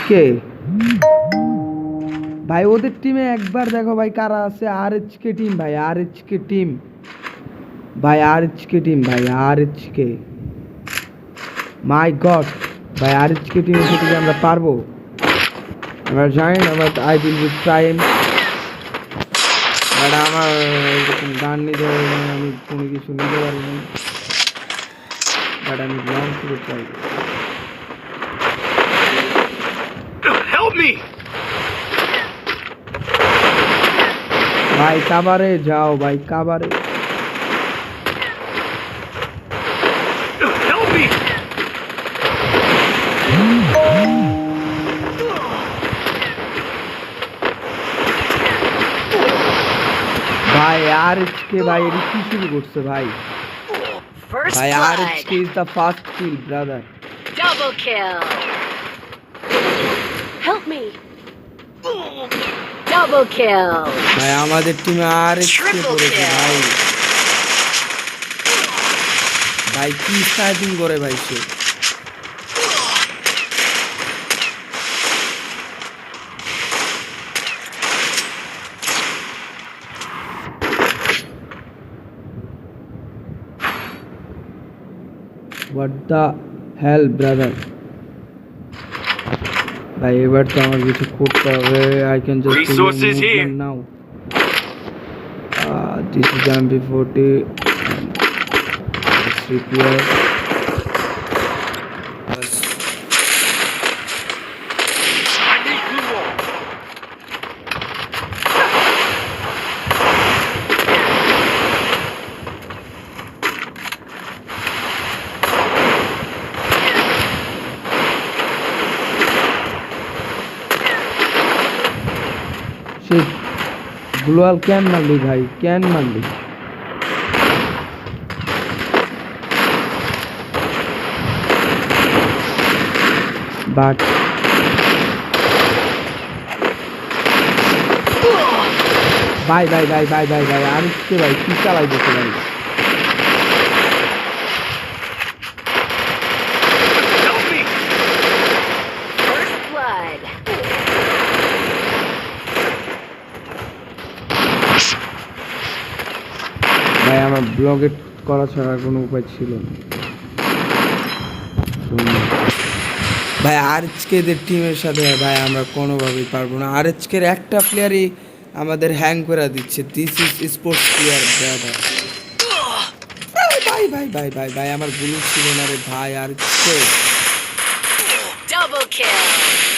কে ভাই ওদের টিমে একবার দেখো ভাই কারা আছে আরএচকে টিম ভাই আরএচকে টিম ভাই আরএচকে টিম ভাই আরএচকে মাই গড ভাই আরএচকে টিমের সাথে কি আমরা পারবো আমরা জানি না but I will be trying but আমার এরকম গান নিতে আমি কোনো কিছু নিতে পারিনি বাট আমি লং করে ট্রাই Help me! ভাই কাবারে যাও ভাই কাবারে Help me! ভাই আরএচকে ভাই এটা কি শুরু করছে ভাই First ভাই blood. আরএচকে is the first kill brother Double kill. Help me. Double kill. ভাই আমাদের টিমে আরএচকে Triple পড়েছে kill. ভাই ভাই কি স্নাইপিং করে ভাই সে What the hell brother ভাই এবার তো আমার কিছু করতে হবে I can just do Resources here. movement now this is MP40 let's repair I need blue wall. shit গ্লোয়াল ক্যান মারলি ভাই ক্যান মারলি বাট ভাই ভাই ভাই ভাই ভাই ভাই আমি কি ভাই কি চালাই দিতে ভাই Help me! First blood. ভাই আমার ব্লগে করা ছাড়া কোনো উপায় ছিল না ভাই আরএচকেদের টিমের সাথে ভাই আমরা কোনোভাবেই পারবো না আরএচকের একটা প্লেয়ারই আমাদের হ্যাং করে দিচ্ছে this is sports player brother ভাই ভাই ভাই ভাই ভাই আমার গুলো ছিল না রে ভাই আরএচকে